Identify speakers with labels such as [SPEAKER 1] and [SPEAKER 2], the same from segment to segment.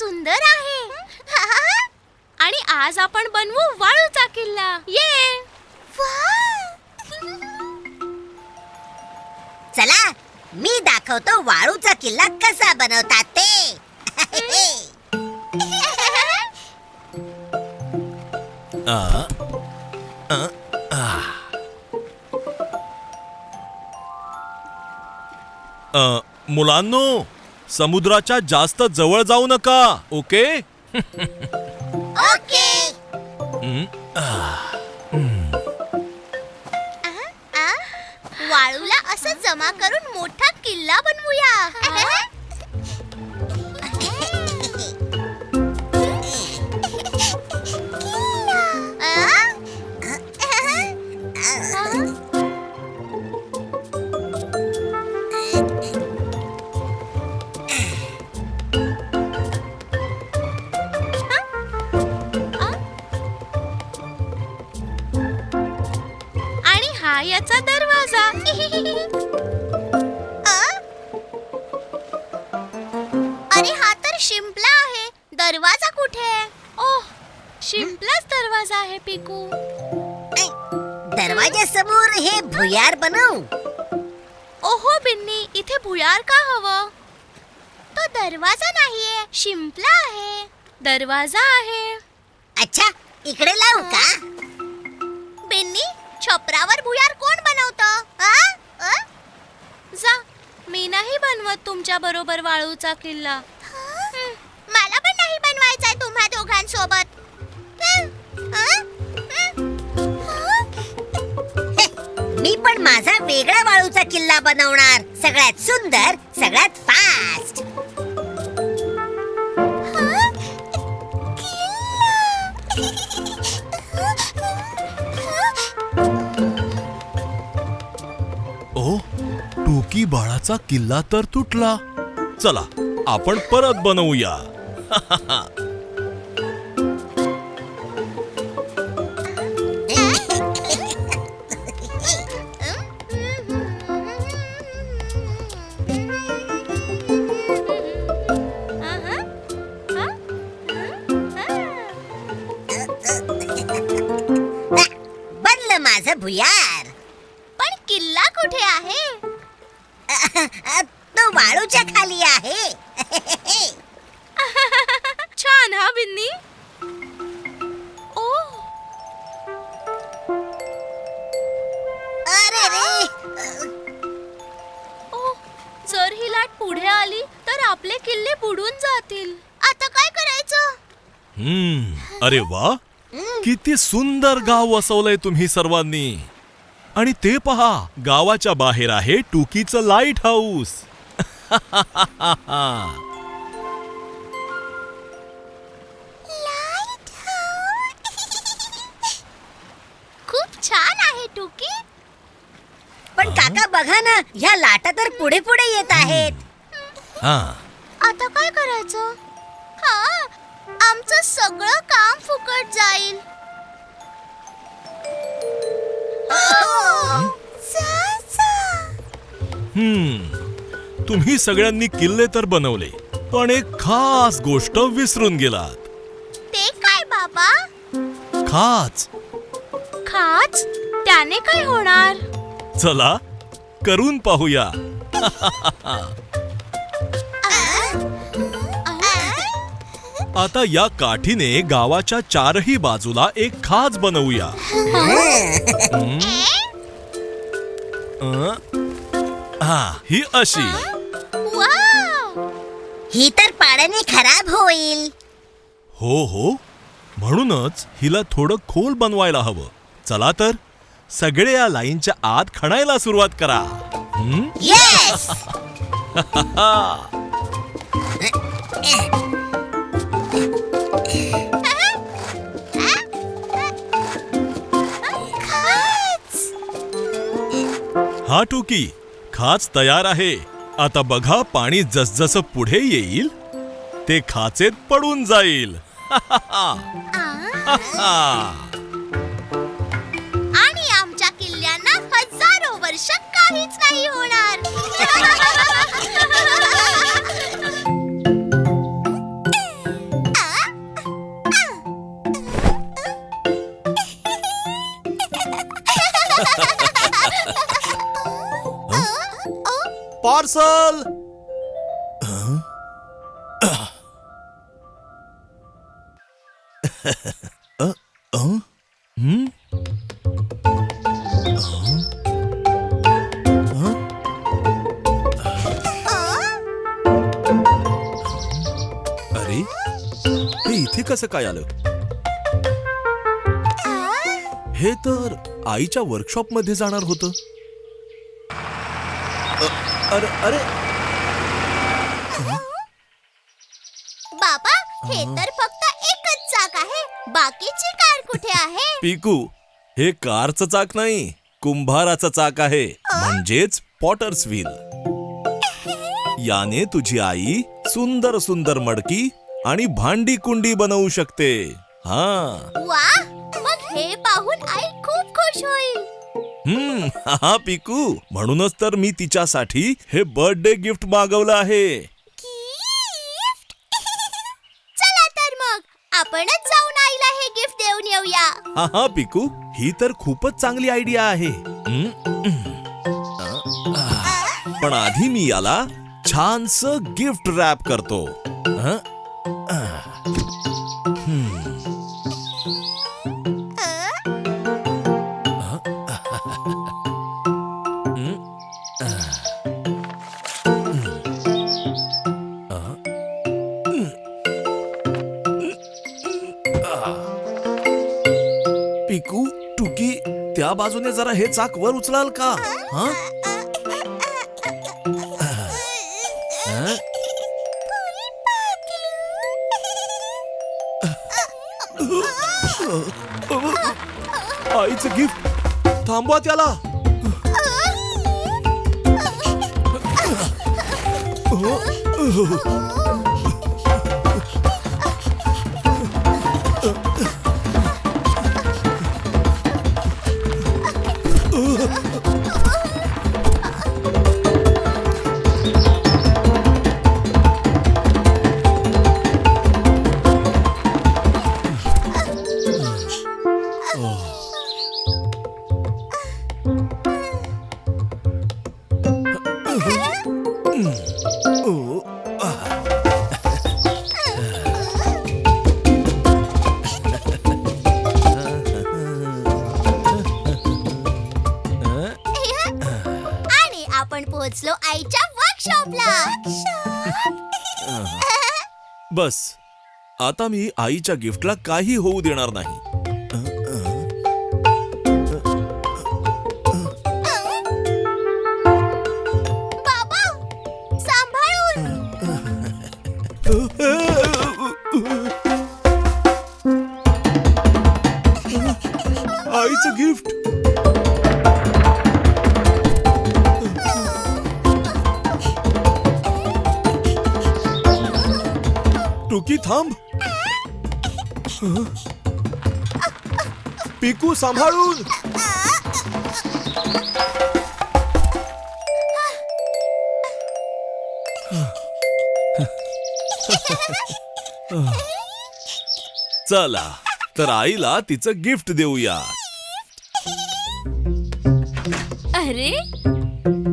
[SPEAKER 1] सुंदर आहे. आणि आज आपण बनवू वाळूचा किल्ला. ये
[SPEAKER 2] चला, मी दाखवतो वाळूचा किल्ला कसा बनवतात ते.
[SPEAKER 3] मुलांनो, समुद्राच्या जास्त जवळ जाऊ नका, ओके?
[SPEAKER 2] ओके.
[SPEAKER 1] वाळूला असं जमा करून मोठा किल्ला बनवूया. आणि हा याचा दरवाजा. अरे हा तर शिंपला आहे. दरवाजा कुठे? ओह, शिंपलाच दरवाजा आहे पिकू.
[SPEAKER 2] दरवाजासमोर हे भुयार बनवू.
[SPEAKER 1] ओहो बिन्नी, इथे भुयार का हवं? तो दरवाजा नाहीये, शिंपला आहे. दरवाजा आहे.
[SPEAKER 2] अच्छा, इकडे लावू का?
[SPEAKER 1] बिन्नी, छपरावर भुयार कोण बनवतं? जा, मी नाही बनवत तुमच्या बरोबर वाळूचा किल्ला. मला पण नाही बनवायचा आहे तुम्हा दोघांसोबत.
[SPEAKER 2] मी पण माझा वेगळा वाळूचा किल्ला बनवणार. सगळ्यात सुंदर, सगळ्यात फास्ट.
[SPEAKER 3] ओ, टोकी बाळाचा किल्ला तर तुटला. चला, आपण परत बनवूया.
[SPEAKER 2] बनलं माझं भुयार.
[SPEAKER 1] पण किल्ला कुठे आहे?
[SPEAKER 2] तो वाळूच्या खाली आहे.
[SPEAKER 1] छान हा बिन्नी. ओ,
[SPEAKER 2] अरे रे.
[SPEAKER 1] ओ, जर ही लाट पुढे आली तर आपले किल्ले बुडून जातील. आता काय करायचं?
[SPEAKER 3] अरे वा, किती सुंदर गाव वसवलंय तुम्ही सर्वांनी. आणि ते पहा, गावाच्या बाहेर आहे टुकीचं लाईट हाऊस.
[SPEAKER 1] खूप छान आहे टुकी.
[SPEAKER 2] पण काका बघा ना, ह्या लाटा तर पुढे पुढे येत आहेत.
[SPEAKER 1] आता काय करायचं? हा, आमचं सगळं काम फुकट जाईल.
[SPEAKER 3] तुम्ही सगळ्यांनी किल्ले तर बनवले, पण एक खास गोष्ट विसरून गेलात.
[SPEAKER 1] ते काय बाबा?
[SPEAKER 3] खाच.
[SPEAKER 1] खाच? त्याने काय होणार?
[SPEAKER 3] चला, करून पाहूया. आता या काठीने गावाच्या चारही बाजूला एक खाच बनवूया. ही अशी.
[SPEAKER 1] वाव!
[SPEAKER 2] ही तर पाण्याने खराब होईल.
[SPEAKER 3] हो, म्हणूनच हिला थोडं खोल बनवायला हवं. चला तर, सगळे या लाईनच्या आत खणायला सुरुवात करा.
[SPEAKER 2] येस.
[SPEAKER 3] हा टुकी, खाच तयार आहे. आता बघा, पाणी जसजसं पुढे येईल ते खाचेत पडून जाईल.
[SPEAKER 1] आणि आमच्या किल्ल्यांना हजारो वर्ष काहीच नाही होणार.
[SPEAKER 3] पार्सल. अरे, हे इथे कसं काय आलं? हे तर आईच्या वर्कशॉप मध्ये जाणार होतं. अरे अरे,
[SPEAKER 1] बाबा, हे तर फक्त एकच चाक आहे. बाकीची कार कुठे आहे?
[SPEAKER 3] पिकू, हे कारचं चाक नाही, कुंभाराचं चाक आहे, म्हणजेच पॉटर्स व्हील. याने तुझी आई सुंदर सुंदर मडकी आणि भांडी कुंडी बनवू शकते. हा.
[SPEAKER 1] वा, मग हे पाहून आई खूप खुश होईल.
[SPEAKER 3] हा पिकू, म्हणूनच तर मी तिच्यासाठी हे बर्थडे गिफ्ट मागवलं आहे.
[SPEAKER 1] गिफ्ट? चला तर मग आपणच जाऊन आईला हे गिफ्ट देऊन येऊया.
[SPEAKER 3] हा पिकू, ही तर खूपच चांगली आयडिया आहे. पण आधी मी याला छानसं गिफ्ट रॅप करतो. पिकू, टुकी, त्या बाजूने जरा हे चाक वर उचलाल का? हा? आईचं गिफ्ट, थांबवा त्याला.
[SPEAKER 1] आणि आपण पोहोचलो आईच्या वर्कशॉपला.
[SPEAKER 3] बस, आता मी आईच्या गिफ्टला काही होऊ देणार नाही.
[SPEAKER 1] बाबा, सांभाळून.
[SPEAKER 3] आईचं गिफ्ट. टुकी, थांब. पिकू, सांभाळून. चला तर आईला तिचं गिफ्ट देऊया.
[SPEAKER 4] अरे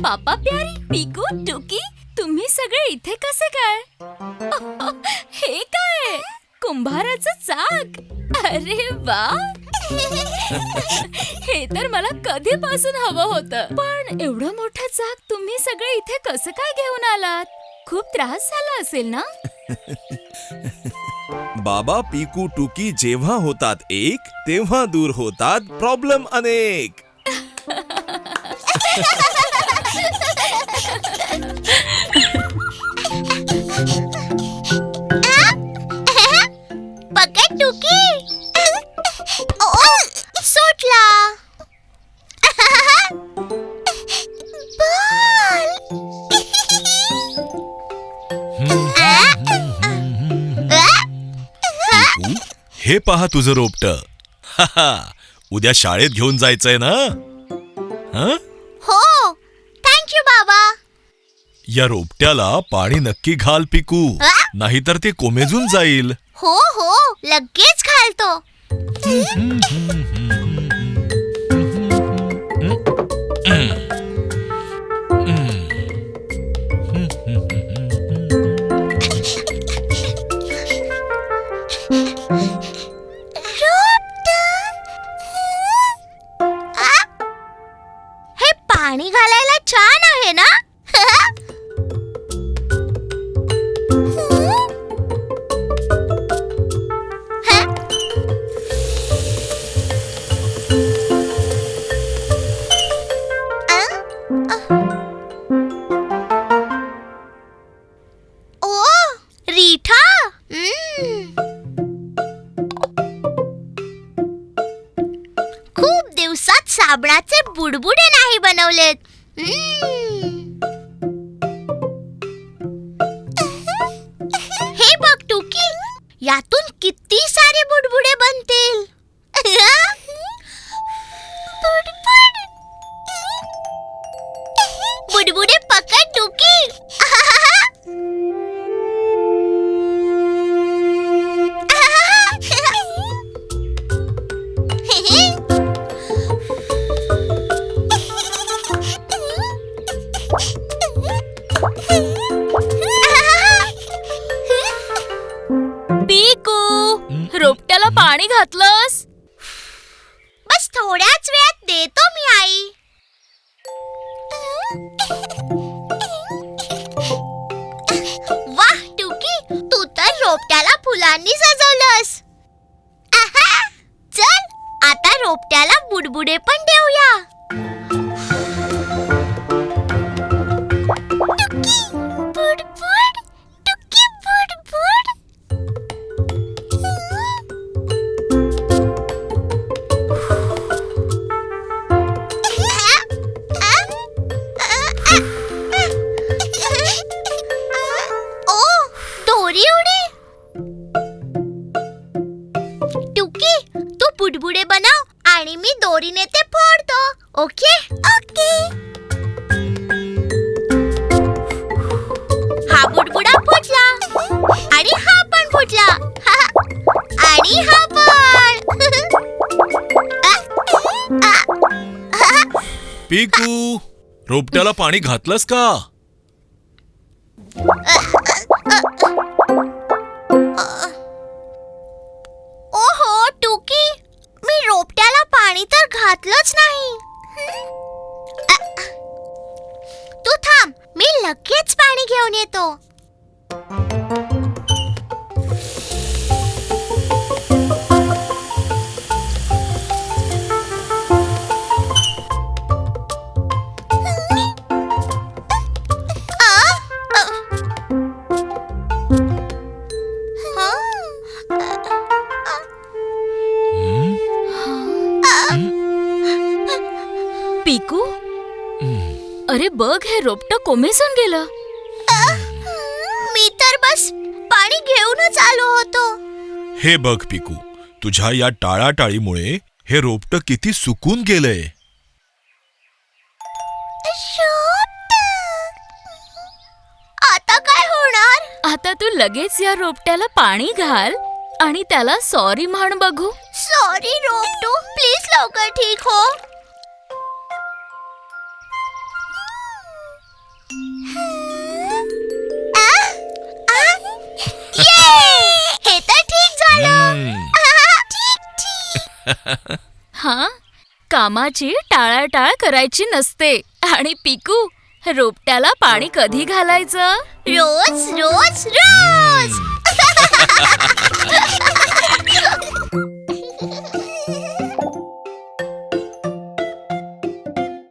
[SPEAKER 4] पापा प्यारी, पिकू, टुकी, तुम्ही सगळे इथे कसे काय? हे काय? कुंभाराचं चाक. अरे वा. हे तर मला कधीपासून हवं होतं. पण एवढं मोठं चाक तुम्ही सगळे इथे कसं काय घेऊन आलात? खूप त्रास झाला असेल ना?
[SPEAKER 3] बाबा, पिकू, टुकी जेव्हा होतात एक, तेव्हा दूर होतात प्रॉब्लेम अनेक.
[SPEAKER 1] बकेट टुकी. ओ, सुटला.
[SPEAKER 3] हे पहा तुझं रोपट. उद्या शाळेत घेऊन जायचंय ना?
[SPEAKER 1] हो, थँक्यू बाबा.
[SPEAKER 3] या रोपट्याला पाणी नक्की घाल पिकू, नाहीतर ते कोमेजून जाईल.
[SPEAKER 1] हो हो, लगेच घालतो. खूप दिवसात साबणाचे बुडबुडे नाही बनवलेत. हे बघ टुकी, यातून किती सारे बुडबुडे बनतील. बुडबुडे पकड टुकी.
[SPEAKER 4] पिकू, रोपट्याला पाणी घातलंस?
[SPEAKER 1] बस थोड्याच वेळात देतो मी आई. वाह टुकी, तू तर रोपट्याला फुलांनी सजवलंस. आहा, चल आता रोपट्याला बुडबुडे पण देऊया. टुकी बुडबुड, टुकी बुडबुड. ओ, दोरी उडी. टुकी, तू बुडबुडे बनव आणि मी दोरीने ते फोडतो. Okay okay. हा बुडबुडा फुटला आणि हा पण फुटला. आणि हा पण.
[SPEAKER 3] पिकू, रोपट्याला पाणी घातलंस का?
[SPEAKER 1] ओहो टुकी, मी रोपट्याला पाणी तर घातलंच नाही. तू थांब, मी लगेच पाणी घेऊन येतो.
[SPEAKER 4] पिकू, अरे बघ, हे रोपटं कोमेजून गेलं.
[SPEAKER 1] मी तर बस पाणी घेऊनच आलो होतो.
[SPEAKER 3] हे बघ पिकू, तुझ्या या टाळाटाळीमुळे हे रोपटं किती सुकून गेलंय.
[SPEAKER 1] आता काय होणार?
[SPEAKER 4] आता तू लगेच या रोपट्याला पाणी घाल आणि त्याला सॉरी म्हण बघू.
[SPEAKER 1] सॉरी रोपटू, प्लीज लवकर ठीक हो. हे तर ठीक झालं. ठीक.
[SPEAKER 4] हा, कामाची टाळाटाळ करायची नसते. आणि पिकू, रोपट्याला पाणी कधी घालायचं?
[SPEAKER 1] रोज रोज रोज.